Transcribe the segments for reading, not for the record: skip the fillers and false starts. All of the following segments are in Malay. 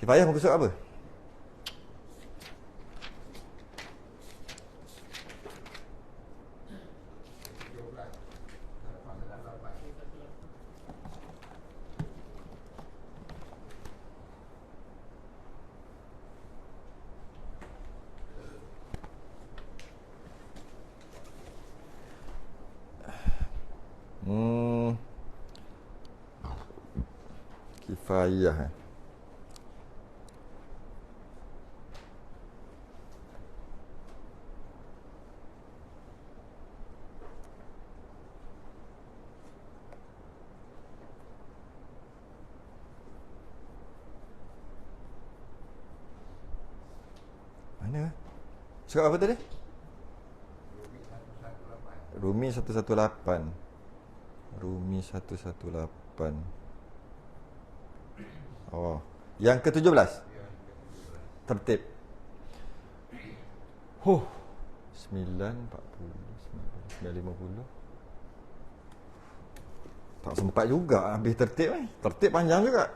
Kifayah muka surat apa? Kifayah. Mana? Surat apa tadi? Rumi 118. Rumi 118. Oh, yang ke-17. Tertib. 9:40, 9:50. Tak sempat juga habis tertib ni. Tertib panjang juga.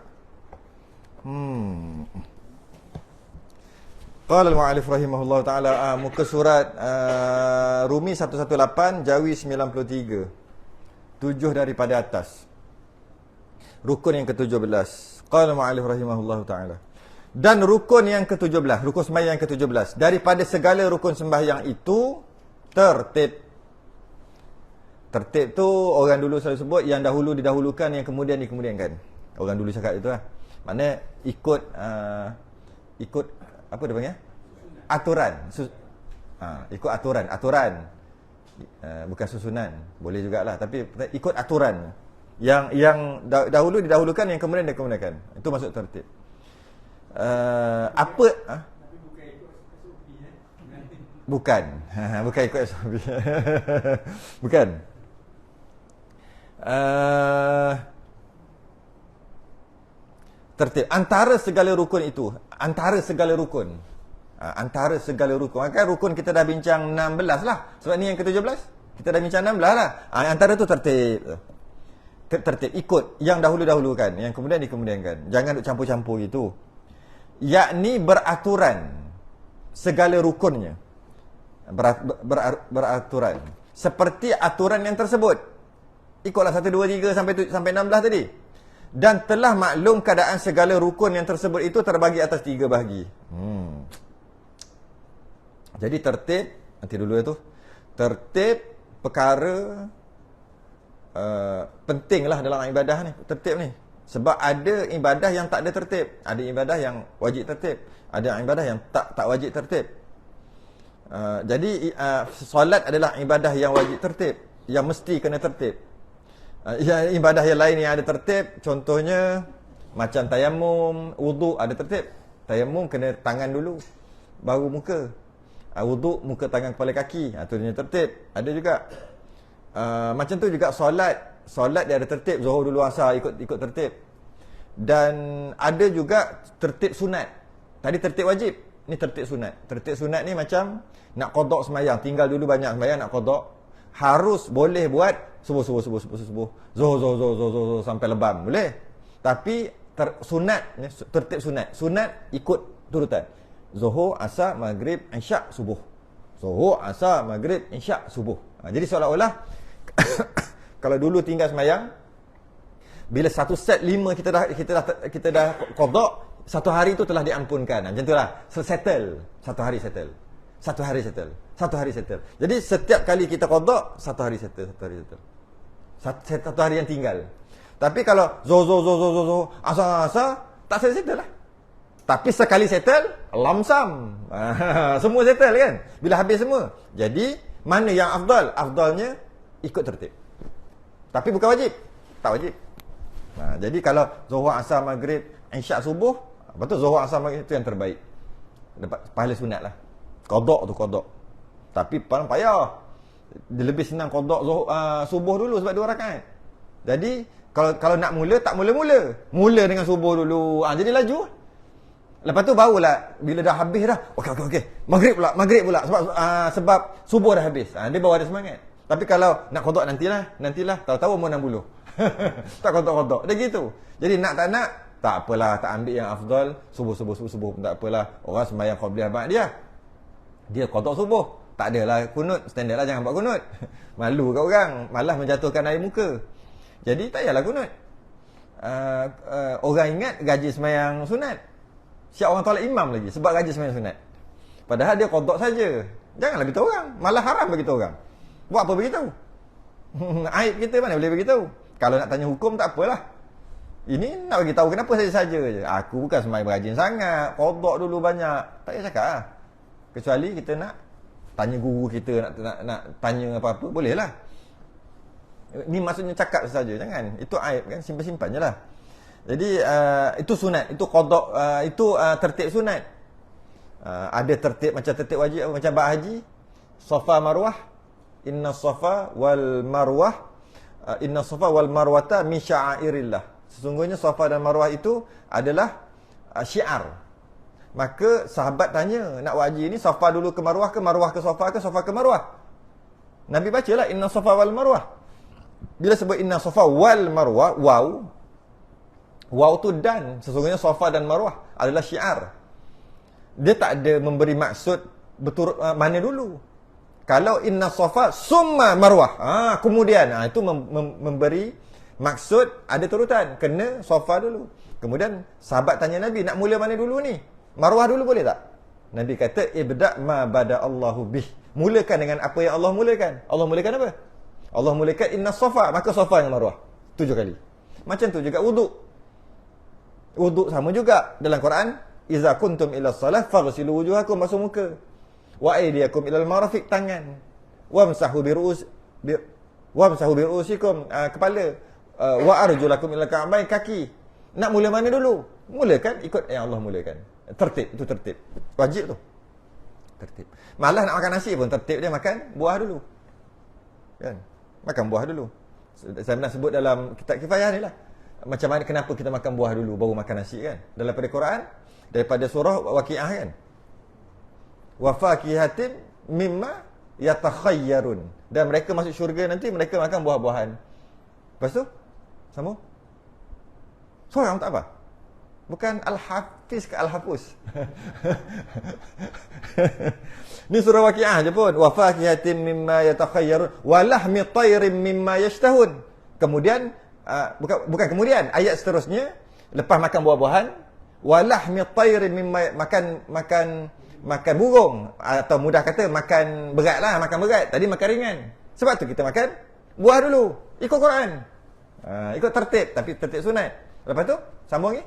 Qala al-mu'allif rahimahullah ta'ala, muka surat Rumi 118, Jawi 93. 7 daripada atas. Rukun yang ke-17. Qala al-mu'allif rahimahullah ta'ala. Dan rukun yang ke-17, rukun sembahyang yang ke-17, daripada segala rukun sembahyang itu tertib. Tertib tu orang dulu selalu sebut yang dahulu didahulukan, yang kemudian dikemudiankan. Orang dulu cakap itu lah. Maknanya ikut apa dia panggil? Aturan. Ikut aturan. Bukan susunan. Boleh jugalah, tapi ikut aturan. Yang dahulu didahulukan, yang kemudian dikemudiankan. Itu maksud tertib. Bukan. Bukan ikut SOP. Bukan. Tertib antara segala rukun itu. Antara segala rukun. Kan rukun kita dah bincang 16 lah. Sebab ni yang ke-17. Kita dah bincang 16 lah. Antara tu tertib. Tertib ikut yang dahulu-dahulukan, yang kemudian dikemudiankan. Jangan duk campur-campur gitu. Yakni beraturan segala rukunnya. Beraturan seperti aturan yang tersebut. Ikutlah 1, 2, 3 sampai 16 tadi. Dan telah maklum keadaan segala rukun yang tersebut itu terbagi atas 3 bahagi. Jadi tertib, nanti dulu itu. Tertib perkara pentinglah dalam ibadah ni, tertib ni. Sebab ada ibadah yang tak ada tertib. Ada ibadah yang wajib tertib. Ada ibadah yang tak wajib tertib. Jadi solat adalah ibadah yang wajib tertib, yang mesti kena tertib. Ibadah yang lain yang ada tertib, contohnya macam tayamum, wuduk ada tertib. Tayamum kena tangan dulu, baru muka. Wuduk muka, tangan, kepala, kaki. Itu dia tertib. Ada juga macam tu juga solat dia ada tertib. Zuhur dulu, asar ikut tertib. Dan ada juga tertib sunat. Tadi tertib wajib, ni tertib sunat. Tertib sunat ni macam nak qada sembahyang, tinggal dulu banyak sembahyang nak qada, harus boleh buat subuh, zuhur sampai lebam boleh. Tapi sunat, tertib sunat ikut turutan. Zuhur, asar, maghrib, isyak, subuh. Zuhur, asar, maghrib, isyak, subuh. Jadi seolah-olah kalau dulu tinggal sembahyang, bila satu set 5 kita dah qada, satu hari itu telah diampunkan. Macam itulah. Settle. Satu hari settle. Jadi setiap kali kita qada, satu hari settle. Satu hari yang tinggal. Tapi kalau zo asar tak settle lah. Tapi sekali settle, lamsam. Semua settle kan? Bila habis semua. Jadi mana yang afdal? Afdalnya ikut tertib. Tapi bukan wajib. Tak wajib. Jadi kalau zuhur, asar, maghrib, isyak, subuh, betul zuhur, asar, maghrib itu yang terbaik. Dapat pahala sunat lah. Qada tu qada. Tapi paling payah. Dia lebih senang qada subuh dulu sebab 2 rakaat. Jadi kalau nak mula, tak mula-mula. Mula dengan subuh dulu. Jadi laju. Lepas tu barulah bila dah habis dah. Okey. Maghrib pula sebab subuh dah habis. Dia baru ada semangat. Tapi kalau nak qada nantilah, tahu-tahu umur 60. Tak qada. Dia gitu. Jadi nak tak nak, Tak apalah, tak ambil yang afdal, subuh pun tak apalah. Orang sembahyang qabliyah ba'd dia qada subuh. Tak adalah kunut, standard lah jangan buat kunut. Malu kat orang, malah menjatuhkan air muka. Jadi tak payahlah kunut. Orang ingat gaji sembahyang sunat. Siap orang tolak imam lagi sebab gaji sembahyang sunat. Padahal dia qada saja. Janganlah beritahu orang, malah haram beritahu orang. Buat apa beritahu? Aib kita mana boleh beritahu? Kalau nak tanya hukum tak apalah. Ini nak bagi tahu kenapa saja je. Aku bukan sembahyang berajin sangat, qada dulu banyak. Tak payah cakap lah. Kecuali kita nak tanya guru kita, nak tanya apa-apa, boleh lah. Ni maksudnya cakap saja, jangan. Itu aib kan, simpan-simpan je lah. Jadi itu sunat, itu qada, itu tertib sunat. Ada tertib macam tertib wajib, macam bab haji, Safa Marwah, inna Safa wal Marwah, inna Safa wal Marwata min sya'airillah. Sesungguhnya Safa dan Marwah itu adalah syiar. Maka sahabat tanya, nak buat haji ni Safa dulu ke Marwah ke Safa ke Marwah? Nabi bacalah inna Safa wal Marwah. Bila sebut inna Safa wal Marwah, waw tu dan, sesungguhnya Safa dan Marwah adalah syiar. Dia tak ada memberi maksud betul mana dulu. Kalau inna Safa summa Marwah, kemudian itu memberi maksud ada turutan, kena Safa dulu. Kemudian sahabat tanya Nabi, nak mula mana dulu ni? Marwah dulu boleh tak? Nabi kata ibda' ma bada Allahu bih. Mulakan dengan apa yang Allah mulakan. Allah mulakan apa? Allah mulakan inna Safa, maka Safa dengan Marwah 7 kali. Macam tu juga wuduk. Wuduk sama juga dalam Quran, iza kuntum ila salah faghsilu wujuhakum, basuh muka. Wa aydiyakum ila al-marafiq, tangan. Wamsahu bi ru'usikum, kepala. Wa arjulakum ila al-ka'bayn, kaki. Nak mula mana dulu? Mulakan ikut yang Allah mulakan. Tertib, itu tertib. Wajib tu. Tertib. Malah nak makan nasi pun tertib dia makan buah dulu. Kan? Makan buah dulu. Saya pernah sebut dalam kitab Kifayah ni lah. Macam mana, kenapa kita makan buah dulu baru makan nasi kan? Daripada Quran, daripada surah Waqiah kan? Wa fakihatin mimma yatakhayyarun. Dan mereka masuk syurga nanti mereka makan buah-buahan. Lepas tu sambung. Seorang tak apa? Bukan Al-Hafiz ke Al-Hafuz. Ni surah Waqiah je pun. Wa fakihatin mimma yatakhayyarun wa lahmi tayrin mimma yashtahun. Kemudian bukan kemudian, ayat seterusnya lepas makan buah-buahan, wa lahmi tayrin mimma, makan burung, atau mudah kata makan berat lah, makan berat. Tadi makan ringan. Sebab tu kita makan buah dulu. Ikut Quran. Ikut tertib, tapi tertib sunat. Lepas tu sambung ni.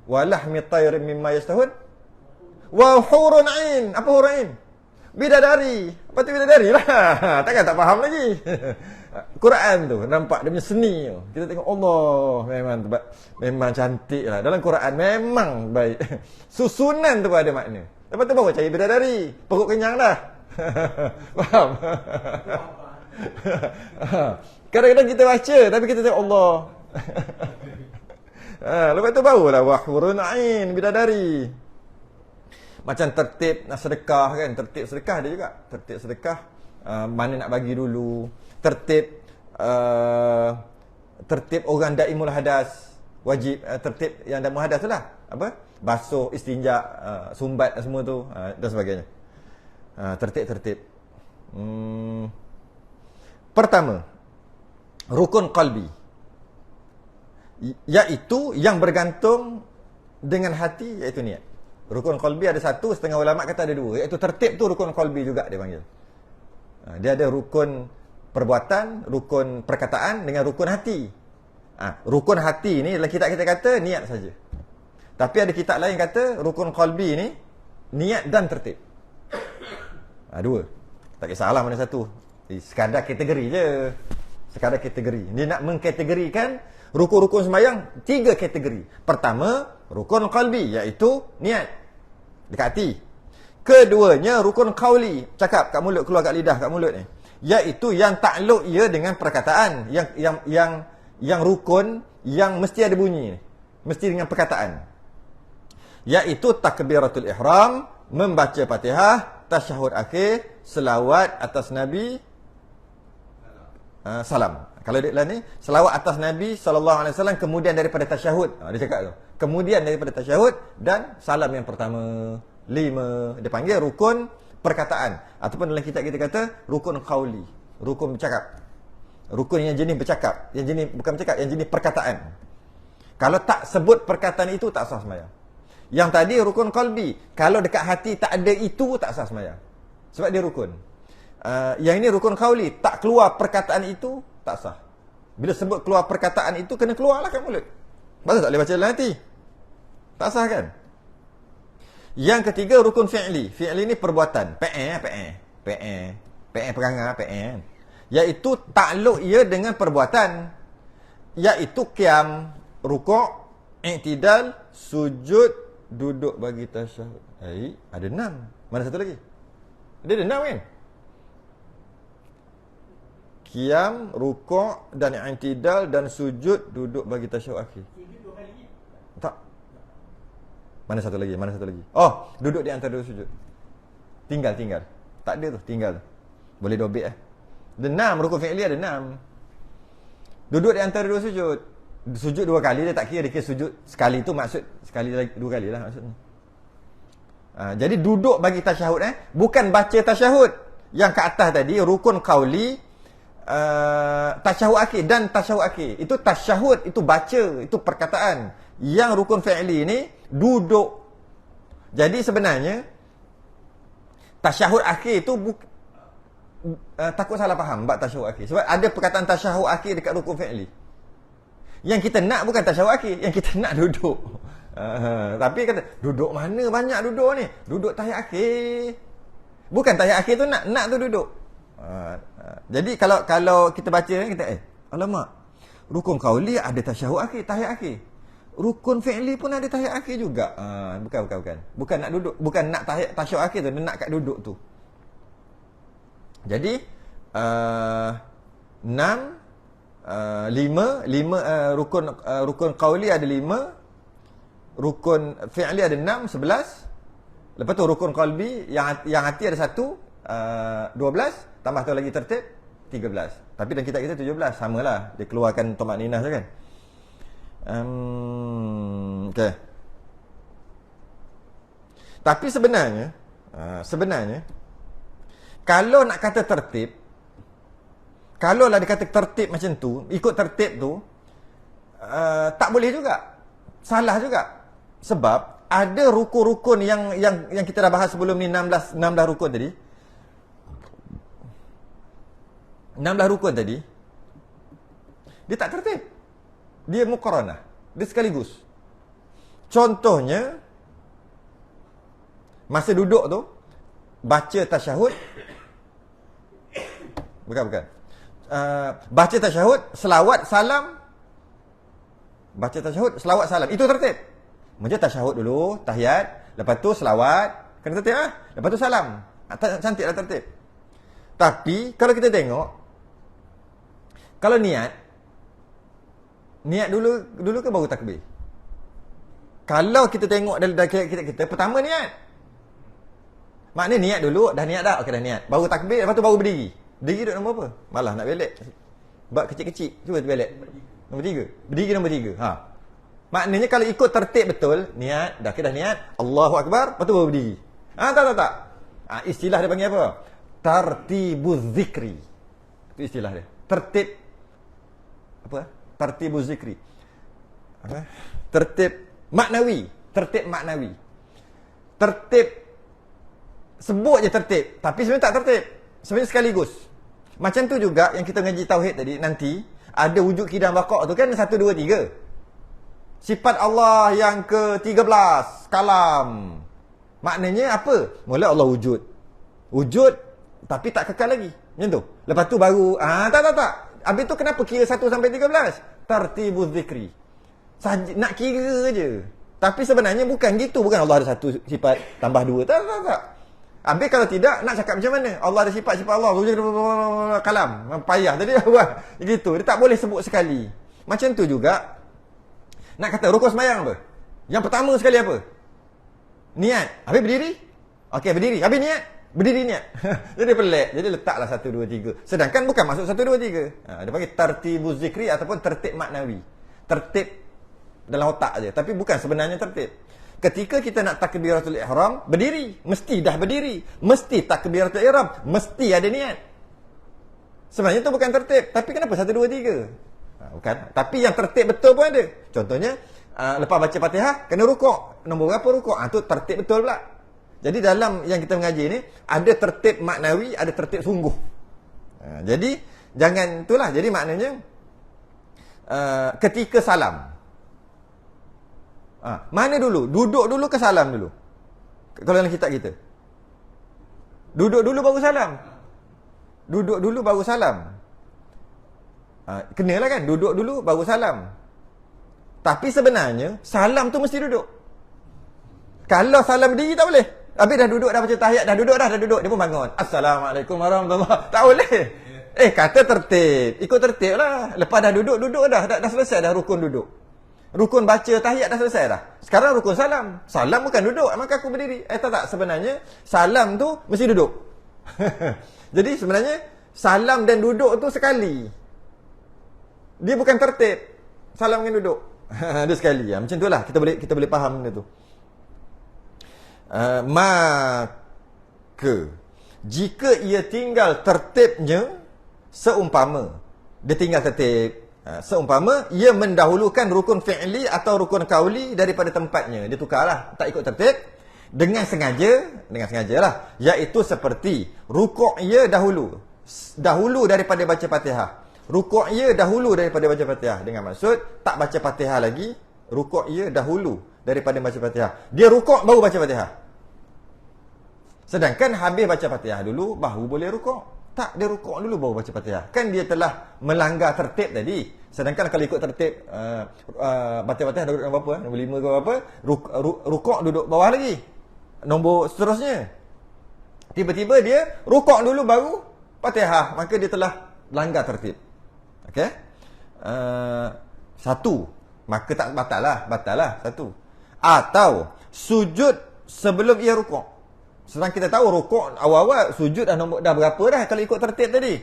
Wa lahmi tayrin mimma yashtahun wa hurun ain. Apa hurun ain? Bidadari. Apa tu bidadari lah? Takkan tak faham lagi. Quran tu nampak dia punya seni tu. Kita tengok Allah memang cantik lah. Dalam Quran memang baik. Susunan tu ada makna. Lepas tu baru cari bidadari. Perut kenyang dah. Faham? Kadang-kadang kita baca tapi kita tengok Allah. Lepas tu barulah wahurun ain, bidadari. Macam tertib nak sedekah kan, tertib sedekah dia juga. Tertib sedekah, mana nak bagi dulu. Tertib orang daimul hadas, wajib tertib yang daimul hadas tu lah. Apa? Basuh, istinja, sumbat semua tu, dan sebagainya. Tertib. Pertama, rukun qalbi, iaitu yang bergantung dengan hati, iaitu niat. Rukun qalbi ada satu, setengah ulama kata ada dua, iaitu tertib tu rukun qalbi juga dia panggil. Dia ada rukun perbuatan, rukun perkataan dengan rukun hati. Rukun hati ni dalam kitab kita kata niat saja. Tapi ada kitab lain kata rukun qalbi ni niat dan tertib. Dua. Tak kisahlah mana satu. Sekadar kategori je. Sekadar kategori. Dia nak mengkategorikan rukun-rukun sembahyang 3 kategori. Pertama, rukun qalbi, iaitu niat dekat hati. Keduanya rukun qauli, cakap kat mulut, keluar kat lidah, kat mulut ni, iaitu yang takluk ia dengan perkataan, yang rukun yang mesti ada bunyi, mesti dengan perkataan, iaitu takbiratul ihram, membaca Fatihah, tasyahud akhir, selawat atas Nabi, salam. Kalau dia ni selawat atas Nabi SAW kemudian daripada tasyahud. Dia cakap tu. Kemudian daripada tasyahud dan salam yang pertama. 5. Dia panggil rukun perkataan. Ataupun dalam kitab kita kata rukun qauli. Rukun bercakap. Rukun yang jenis bercakap. Yang jenis bukan bercakap, yang jenis perkataan. Kalau tak sebut perkataan itu tak sah sembahyang. Yang tadi rukun qalbi. Kalau dekat hati tak ada itu tak sah sembahyang. Sebab dia rukun. Yang ini rukun qauli, tak keluar perkataan itu tak sah. Bila sebut keluar perkataan itu kena keluarlah kat mulut. Pasal tak boleh baca dalam hati. Tak sah kan? Yang ketiga rukun fi'li. Fi'li ni perbuatan. Perangai. Iaitu takluk ia dengan perbuatan. Iaitu qiyam, rukuk, i'tidal, sujud, duduk bagi tasyahud. Ada 6. Mana satu lagi? Dia ada 6 kan? Qiyam, rukuk dan i'tidal dan sujud, duduk bagi tasyahud akhir. Tak. Mana satu lagi? Oh, duduk di antara dua sujud. Tinggal. Tak ada tu, tinggal. Boleh dobek Ada 6, rukun fi'li ada 6. Duduk di antara dua sujud. Sujud 2 kali, dia tak kira dia kira sujud sekali tu maksud sekali lagi 2 kali lah maksudnya. Jadi duduk bagi tasyahud bukan baca tasyahud. Yang ke atas tadi rukun qauli, tasyahud akhir dan tasyahud akhir. Itu tasyahud, itu baca, itu perkataan. Yang rukun fi'li ni duduk. Jadi sebenarnya tasyahud akhir itu takut salah faham bab tasyahud akhir. Sebab ada perkataan tasyahud akhir dekat rukun fi'li. Yang kita nak bukan tasyahud akhir, yang kita nak duduk. Tapi kata duduk mana banyak duduk ni? Duduk tahiyat akhir. Bukan tahiyat akhir tu nak tu duduk. Jadi kalau kita baca kita alamak. Rukun qauli ada tasyahud akhir, tahiyat akhir. Rukun fi'li pun ada tahiyat akhir juga. Bukan. Bukan nak duduk, bukan nak tasyahud akhir tu, dia nak kat duduk tu. Jadi 6 5 rukun qauli ada 5, rukun fi'li ada 6, 11. Lepas tu rukun qalbi yang hati ada 1, 12, tambah tu lagi tertib 13. Tapi dalam kitab kita 17, samalah. Dia keluarkan tumakninah je kan. Okey. Tapi sebenarnya kalau nak kata tertib, kalau lah dia kata tertib macam tu, ikut tertib tu, tak boleh juga. Salah juga. Sebab ada rukun-rukun yang kita dah bahas sebelum ni, 16 rukun tadi. 16 rukun tadi, dia tak tertib. Dia muqaranah. Dia sekaligus. Contohnya, masa duduk tu, baca tasyahud. Bukan. Baca tasyahud, selawat, salam. Baca tasyahud, selawat, salam. Itu tertib. Macam tasyahud dulu, tahiyat. Lepas tu selawat. Kena tertib lah. Lepas tu salam. Cantiklah tertib. Tapi, kalau kita tengok, kalau niat dulu ke baru takbir? Kalau kita tengok dalam kita pertama niat. Maknanya niat dulu, dah niat dah. Okey, dah niat. Baru takbir, lepas tu baru berdiri. Berdiri duduk nombor apa? Malah nak belek. Bab kecil-kecil. Cuba belek. Nombor 3. Berdiri nombor 3. Maknanya kalau ikut tertib betul, niat, dah niat, Allahu Akbar, lepas tu baru berdiri. Tak. Istilah dia panggil apa? Tartibuz zikri. Itu istilah dia. Tertib apa? Tartibuz zikri. Apa? Tertib maknawi. Tertib sebut je tertib, tapi sebenarnya tak tertib. Sebenarnya sekaligus. Macam tu juga yang kita ngaji tauhid tadi, nanti ada wujud qidam baqa' tu kan 1 2 3. Sifat Allah yang ke-13, kalam. Maknanya apa? Mula Allah wujud. Wujud tapi tak kekal lagi. Macam tu. Lepas tu baru tak. Habis tu kenapa kira 1 sampai 13? Tartibuz zikri. Nak kira je. Tapi sebenarnya bukan gitu. Bukan Allah ada 1 sifat tambah 2. Tak. Habis kalau tidak, nak cakap macam mana? Allah ada sifat-sifat Allah. Kalam. Payah tadi. Gitu. Dia tak boleh sebut sekali. Macam tu juga. Nak kata rukun sembahyang apa? Yang pertama sekali apa? Niat. Habis berdiri? Okey, berdiri. Habis niat? Berdiri niat. Jadi pelik. Jadi letaklah 1, 2, 3. Sedangkan bukan masuk 1, 2, 3. Dia panggil tertibuz zikri ataupun tertib maknawi. Tertib dalam otak aja. Tapi bukan sebenarnya tertib. Ketika kita nak takbiratul ihram, berdiri. Mesti dah berdiri. Mesti takbiratul ihram. Mesti ada niat. Sebenarnya itu bukan tertib. Tapi kenapa 1, 2, 3? Bukan. Tapi yang tertib betul pun ada. Contohnya, lepas baca Fatihah, kena rukuk. Nombor berapa rukuk? Itu tertib betul pula. Jadi dalam yang kita mengaji ni, ada tertib maknawi, ada tertib sungguh. Jadi, jangan itulah. Jadi maknanya, ketika salam. Mana dulu? Duduk dulu ke salam dulu? Kalau dalam kitab kita. Duduk dulu baru salam. Duduk dulu baru salam. Kenalah kan? Duduk dulu baru salam. Tapi sebenarnya, salam tu mesti duduk. Kalau salam berdiri tak boleh. Habis dah duduk, dah baca tahiyat, dah duduk. Dia pun bangun. Assalamualaikum warahmatullahi wabarakatuh. Tak boleh. Kata tertib. Ikut tertib lah. Lepas dah duduk dah. Dah selesai dah rukun duduk. Rukun baca tahiyat dah selesai dah. Sekarang rukun salam. Salam bukan duduk. Maka aku berdiri. Tak. Sebenarnya, salam tu mesti duduk. Jadi sebenarnya, salam dan duduk tu sekali. Dia bukan tertib. Salam dengan duduk. Dia sekali. Macam tu lah. Kita boleh faham benda tu. Maka jika ia tinggal tertibnya, seumpama dia tinggal tertib, seumpama ia mendahulukan rukun fi'li atau rukun qauli daripada tempatnya, dia tukarlah, tak ikut tertib dengan sengaja lah, iaitu seperti rukuk ia dahulu daripada baca Fatihah. Rukuk ia dahulu daripada baca Fatihah, dengan maksud tak baca Fatihah lagi, rukuk ia dahulu daripada baca Fatihah. Dia rukuk baru baca Fatihah. Sedangkan habis baca Fatihah dulu baru boleh rukuk. Tak, dia rukuk dulu baru baca Fatihah. Kan dia telah melanggar tertib tadi. Sedangkan kalau ikut tertib baca Fatihah duduk nombor berapa? Nombor 5 ke berapa? Rukuk duduk bawah lagi. Nombor seterusnya. Tiba-tiba dia rukuk dulu baru Fatihah, maka dia telah langgar tertib. Okey? Satu, maka tak batal lah satu. Atau sujud sebelum ia rukuk. Sedang kita tahu rukuk awal-awal sujud dah berapa dah kalau ikut tertib tadi.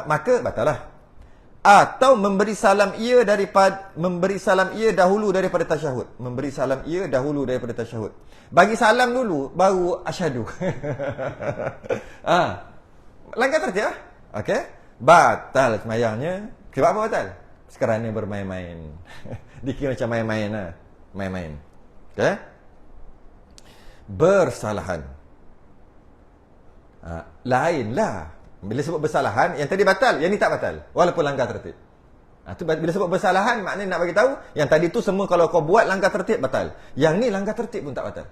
Maka batal lah. Atau memberi salam ia dahulu daripada tasyahud. Memberi salam ia dahulu daripada tasyahud. Bagi salam dulu baru asyhadu. Langgar tertib lah. Okey? Batal semayangnya. Sebab apa batal? Sekerana bermain-main. Dikira macam main-main lah. Main-main. Okey? Bersalahan. Lainlah. Bila sebut bersalahan, yang tadi batal, yang ni tak batal. Walaupun langgar tertib. Bila sebut bersalahan, maknanya nak bagi tahu, yang tadi tu semua kalau kau buat langgar tertib, batal. Yang ni langgar tertib pun tak batal.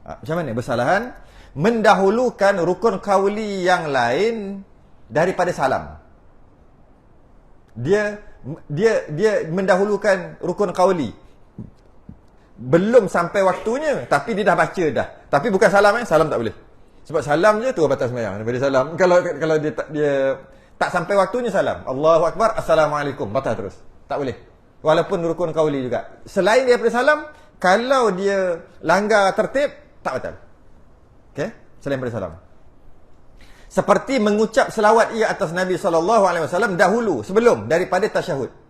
Macam mana? Bersalahan. Mendahulukan rukun qauli yang lain daripada salam. Dia mendahulukan rukun qauli. Belum sampai waktunya, tapi dia dah baca dah. Tapi bukan salam salam tak boleh. Sebab salam je tu batas sembahyang. Daripada salam, kalau dia tak sampai waktunya salam, Allahu akbar, assalamualaikum, batal terus. Tak boleh. Walaupun rukun qauli juga. Selain daripada salam, kalau dia langgar tertib, tak batal. Okey? Selain daripada salam. Seperti mengucap selawat ia atas Nabi SAW dahulu, sebelum daripada tasyahud.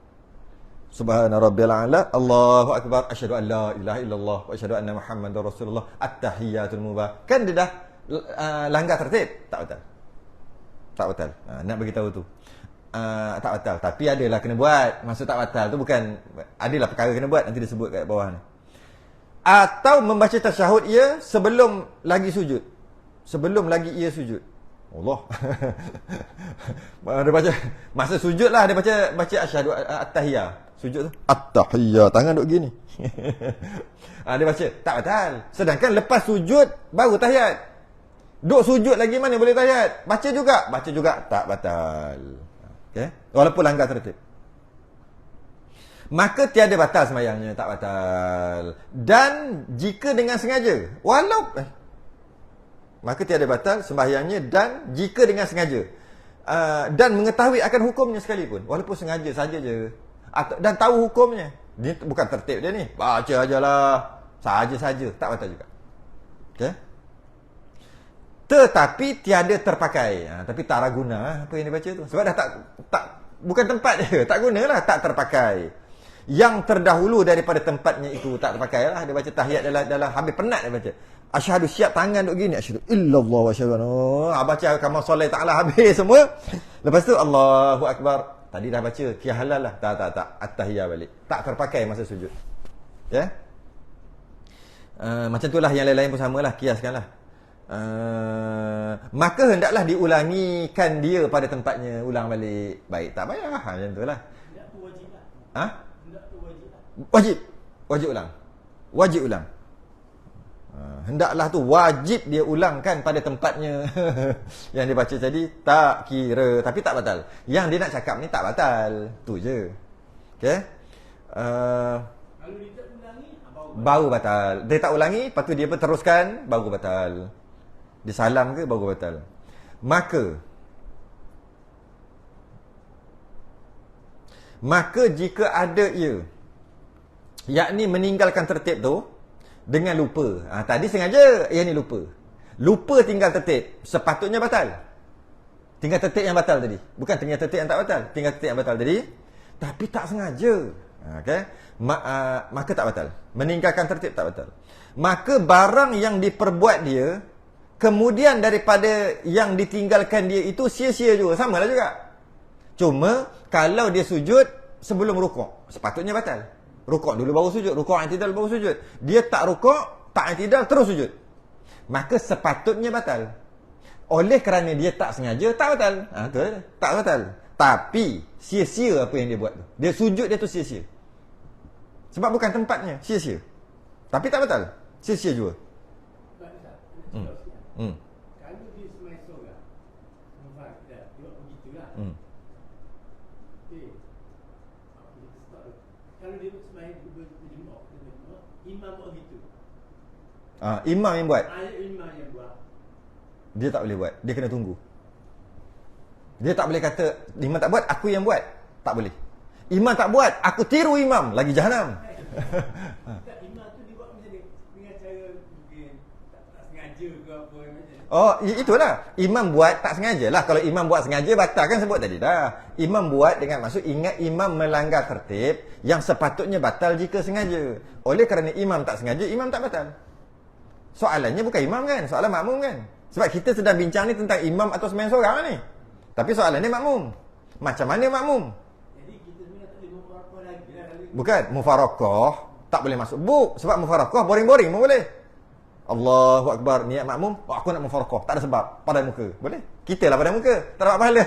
Subhana rabbiyal a'la, Allahu akbar, asyhadu an la ilaha illallah wa asyhadu anna Muhammadar Rasulullah, at-tahiyatul mubarak. Kan dia dah langgar tertib, tak batal. Tak batal. Nak bagi tahu tu. Tak batal, tapi adalah kena buat. Maksud tak batal tu bukan adalah perkara kena buat, nanti disebut kat bawah ni. Atau membaca tasyahud ia sebelum lagi sujud. Sebelum lagi ia sujud. Allah. Dia baca masa sujud lah dia baca asyhadu at-tahiyah. Sujud tu at-tahiyah, tangan duk gini. Dia baca tak batal. Sedangkan lepas sujud baru tahiyat. Duk sujud lagi mana boleh tahiyat? Baca juga tak batal. Okey? Walaupun langgar tertib. Maka tiada batal sembahyangnya, tak batal. Dan jika dengan sengaja, maka tiada batal sembahyangnya dan jika dengan sengaja. Dan mengetahui akan hukumnya sekalipun, walaupun sengaja saja je. Dan tahu hukumnya. Dia bukan tertib dia ni. Baca ajalah. Saja-saja, tak batal juga. Okey? Tetapi tiada terpakai. Tapi tak guna apa yang dia baca tu. Sebab dah tak bukan tempat dia. Tak gunalah, tak terpakai. Yang terdahulu daripada tempatnya itu tak terpakai lah. Dia baca tahiyat dalam habis penat dia baca. Asyhadu, siap tangan duk gini. Asyhadu illallah wa asyhadu baca kama soleh ta'ala habis semua. Lepas tu Allahu Akbar. Tadi dah baca qiyam halal lah. Tak. At-tahiyah balik. Tak terpakai masa sujud. Ya? Macam itulah yang lain-lain pun samalah. Kiaskanlah. Maka hendaklah diulangikan dia pada tempatnya. Ulang balik. Baik, tak payah. Macam itulah. Hendak tu wajib lah. Hendak tu wajib lah. Wajib ulang. Wajib ulang. Hendaklah tu wajib dia ulangkan pada tempatnya. Yang dia baca tadi tak kira, tapi tak batal. Yang dia nak cakap ni tak batal. Tu je. Okey. Kalau dia tak ulangi, baru batal. Dia tak ulangi, lepas tu dia teruskan, baru batal. Dia salam ke baru batal. Maka jika ada ia, yakni meninggalkan tertib tu dengan lupa. Tadi sengaja, yang ni lupa. Lupa tinggal tertib, sepatutnya batal. Tinggal tertib yang batal tadi. Bukan tinggal tertib yang tak batal. Tinggal tertib yang batal tadi. Tapi tak sengaja. Okay? Maka tak batal. Meninggalkan tertib tak batal. Maka barang yang diperbuat dia, kemudian daripada yang ditinggalkan dia itu sia-sia juga. Samalah juga. Cuma, kalau dia sujud sebelum rukuk, sepatutnya batal. Rukuk dulu baru sujud. Rukuk i'tidal baru sujud. Dia tak rukuk, tak i'tidal, terus sujud. Maka sepatutnya batal. Oleh kerana dia tak sengaja, tak batal. Tak batal. Tapi, sia-sia apa yang dia buat tu. Dia sujud dia tu sia-sia. Sebab bukan tempatnya, sia-sia. Tapi tak batal. Sia-sia juga. Kalau dia semai seorang, dia buat begitulah. Kalau dia semai berjemaah, imam buat gitu. Imam yang buat. Imam yang buat. Dia tak boleh buat. Dia kena tunggu. Dia tak boleh kata, imam tak buat, aku yang buat. Tak boleh. Imam tak buat, aku tiru imam. Lagi jahanam. Imam tu dia buat macam ni. Dengan cara mungkin tak sengaja ke apa macam ni. Oh, itulah. Imam buat tak sengaja lah. Kalau imam buat sengaja, batal kan sebut tadi dah. Imam buat dengan maksud ingat imam melanggar tertib yang sepatutnya batal jika sengaja. Oleh kerana imam tak sengaja, imam tak batal. Soalannya bukan imam kan? Soalan makmum kan? Sebab kita sedang bincang ni tentang imam atau sembahyang seorang ni. Tapi soalannya makmum. Macam mana makmum? Jadi kita sebenarnya tak boleh mufarakah lagi lah. Bukan, mufarakah tak boleh masuk buk. Sebab mufarakah boring-boring pun boleh. Allahu Akbar, niat makmum, aku nak mufarakah. Tak ada sebab, pada muka. Boleh? Kita lah pada muka. Tak dapat pahala.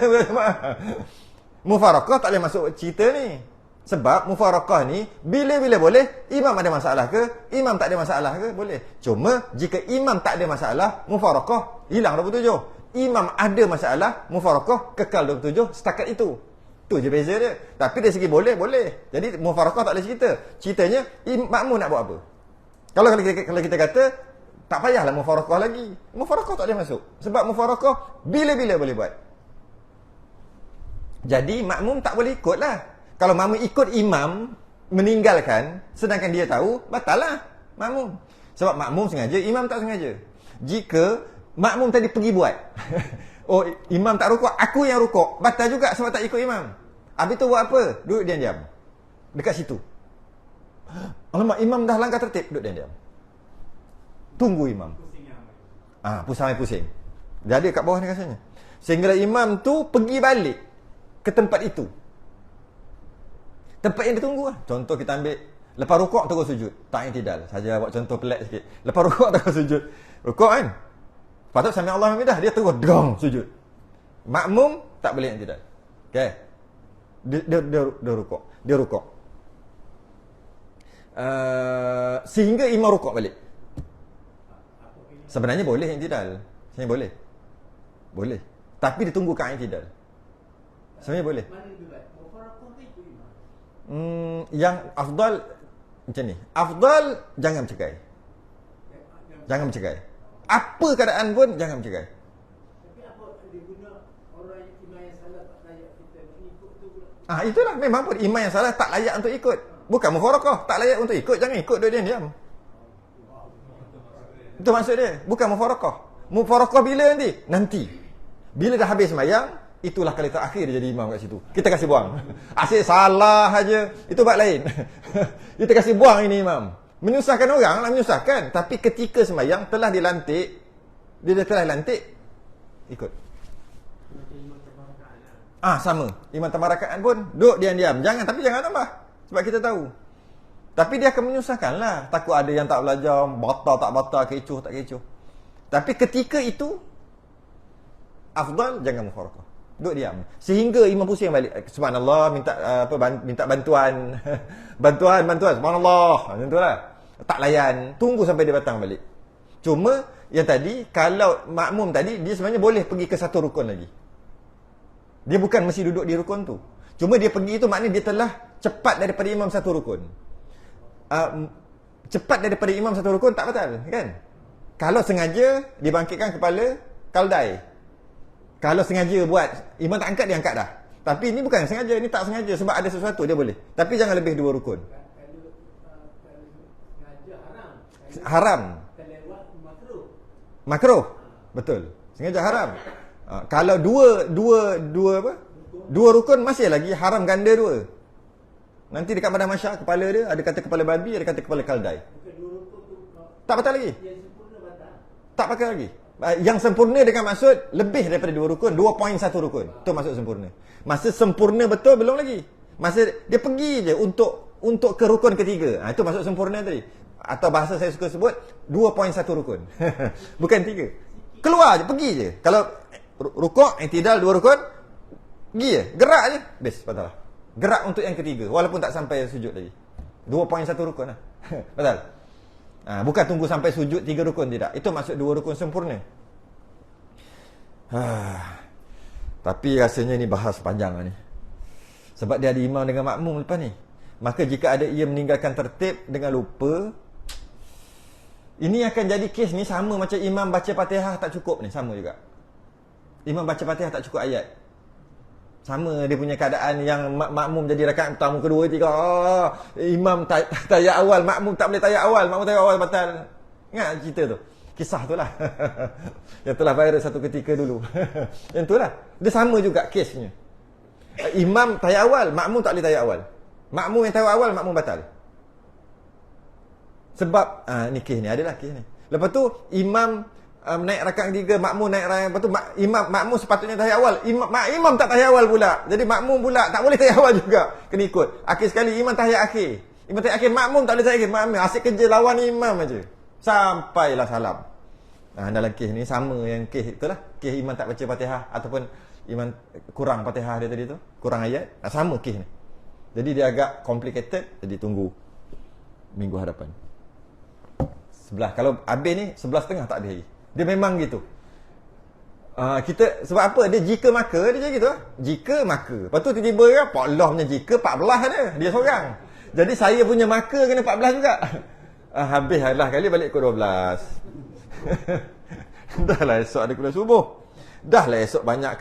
Mufarakah tak boleh masuk cerita ni. Sebab mufarakah ni, bila-bila boleh, imam ada masalah ke, imam tak ada masalah ke, boleh. Cuma, jika imam tak ada masalah, mufarakah hilang 27. Imam ada masalah, mufarakah kekal 27, setakat itu. Tu je beza dia. Tapi dari segi boleh, boleh. Jadi, mufarakah tak boleh cerita. Ceritanya, makmum nak buat apa? Kalau kita kata, tak payahlah mufarakah lagi. Mufarakah tak boleh masuk. Sebab mufarakah, bila-bila boleh buat. Jadi, makmum tak boleh ikut lah. Kalau makmum ikut imam, meninggalkan, sedangkan dia tahu, batal lah makmum. Sebab makmum sengaja, imam tak sengaja. Jika makmum tadi pergi buat, oh, imam tak rukuk, aku yang rukuk, batal juga sebab tak ikut imam. Habis tu buat apa? Duduk diam-diam. Dekat situ. Alamak, imam dah langgar tertib, duduk diam-diam. Tunggu imam. Pusing. Jadi kat bawah ni rasanya. Sehingga imam tu pergi balik ke tempat itu. Tempat yang ditunggu lah. Contoh kita ambil, lepas rukuk terus sujud. Tak i'tidal. Saja buat contoh pelik sikit. Lepas rukuk terus sujud. Rukuk kan? Patut sami Allah hamidah, dia terus dong sujud. Makmum tak boleh i'tidal. Okey. Dia rukuk. Dia rukuk. Sehingga imam rukuk balik. Sebenarnya boleh i'tidal. Sebenarnya boleh. Boleh. Tapi ditunggu ke i'tidal. Sebenarnya boleh. Mana lebih baik? Mufarakah ke ikut imam? Yang afdal macam ni. Afdal jangan bercegai. Jangan bercegai. Apa keadaan pun jangan bercegai. Tapi apa dia guna orang imam yang salah tak layak kita ikut tu pula? Itulah memang pun imam yang salah tak layak untuk ikut. Bukan mufarakah, tak layak untuk ikut, jangan ikut dia diam. Itu maksud dia. Bukan mufarakah. Mufarakah bila nanti? Nanti. Bila dah habis sembahyang, itulah kali terakhir dia jadi imam kat situ. Kita kasih buang. Asyik salah aja. Itu bab lain. Kita kasih buang ini imam. Menyusahkan orang lah, menyusahkan. Tapi ketika sembahyang telah dilantik, dia dah telah lantik, ikut. Sama. Imam tamarakaat pun duduk diam-diam. Tapi jangan tambah. Sebab kita tahu. Tapi dia akan menyusahkan lah. Takut ada yang tak belajar, batal tak batal, kecoh tak kecoh. Tapi ketika itu, afdal jangan mufarakah. Duduk diam. Sehingga imam pusing balik. Subhanallah, minta bantuan. bantuan. Subhanallah. Macam tu lah. Tak layan. Tunggu sampai dia datang balik. Cuma, yang tadi, kalau makmum tadi, dia sebenarnya boleh pergi ke satu rukun lagi. Dia bukan mesti duduk di rukun tu. Cuma dia pergi itu maknanya dia telah cepat daripada imam satu rukun. Cepat daripada imam satu rukun tak batal, kan? Kalau sengaja dibangkitkan kepala kaldai. Kalau sengaja buat, imam tak angkat, dia angkat dah. Tapi ini bukan sengaja, ini tak sengaja sebab ada sesuatu dia boleh. Tapi jangan lebih 2 rukun. Haram. Makruh. Betul. Sengaja haram. Kalau dua rukun masih lagi haram ganda 2. Nanti dekat Padang Masyar kepala dia ada kata kepala babi, ada kata kepala kaldai. Tak batal lagi. Tak pakai lagi. Yang sempurna dengan maksud lebih daripada 2 rukun, 2.1 rukun. Itu maksud sempurna. Masa sempurna betul belum lagi. Masa dia pergi je untuk ke rukun ketiga. Itu maksud sempurna tadi. Atau bahasa saya suka sebut 2.1 rukun. Bukan 3. Keluar je, pergi je. Kalau rukuk, i'tidal 2 rukun, pergi je, gerak je. Bes, batal lah. Gerak untuk yang ketiga walaupun tak sampai sujud lagi. 2.1 rukun lah. Betul. Bukan tunggu sampai sujud 3 rukun, tidak. Itu maksud 2 rukun sempurna. Tapi rasanya ni bahas panjang lah ni. Sebab dia ada imam dengan makmum lepas ni. Maka jika ada ia meninggalkan tertib dengan lupa, ini akan jadi kes ni sama macam imam baca Fatihah tak cukup ni, sama juga. Imam baca Fatihah tak cukup ayat. Sama dia punya keadaan yang makmum jadi rakaat pertama, kedua, tiga. Imam tayat awal, makmum tak boleh tayat awal. Makmum tayat awal batal. Ingat cerita tu? Kisah tu lah. Yang telah viral satu ketika dulu. Yang tu lah. Dia sama juga kesnya. Imam tayat awal, makmum tak boleh tayat awal. Makmum yang tayat awal, makmum batal. Sebab, ni kes ni, adalah kes ni. Lepas tu, imam naik rakaat ketiga, makmum naik rakaat, lepas tu makmum sepatutnya tahiyat awal, imam tak tahiyat awal pula. Jadi makmum pula tak boleh tahiyat awal juga, kena ikut. Akhir sekali imam tahiyat akhir. Imam tahiyat akhir, makmum tak boleh tahiyat akhir. Makmum asyik kerja lawan imam aja. Sampailah salam. Dalam kes ni sama yang kes itulah. Kes imam tak baca Fatihah ataupun imam kurang Fatihah dia tadi tu, kurang ayat. Sama kes ni. Jadi dia agak complicated, jadi tunggu minggu hadapan. Kalau habis ni 11.30 tak habis lagi. Dia memang gitu. Kita sebab apa? Dia jika maka dia macam gitu. Jika maka. Lepas tu tiba-tiba kan Pak Allah punya jika 14 ada. Dia seorang. Jadi saya punya maka kena 14 juga. Habis lah kali balik ke 12. Dah lah esok ada kuliah subuh. Dah lah esok banyak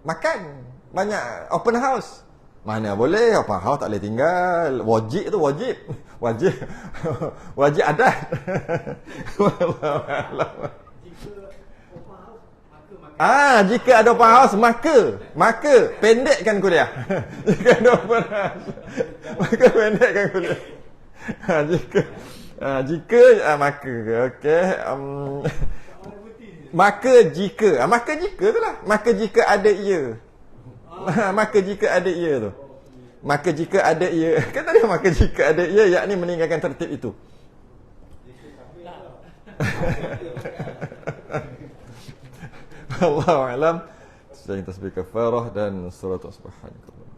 makan. Banyak open house. Mana boleh open house tak boleh tinggal. Wajib tu wajib. Wajib adat. Jika ada open house maka pendekkan kuliah. Jika ada open house maka pendekkan kuliah. Jika maka okey. Maka jika tu lah. Maka jika ada ia. Maka jika ada ia tu. Maka jika ada ia. Kan tadi maka jika ada ia, yakni meninggalkan tertib itu. Wallahu a'lam. Selain tasbih kafarah dan surah subhanallah.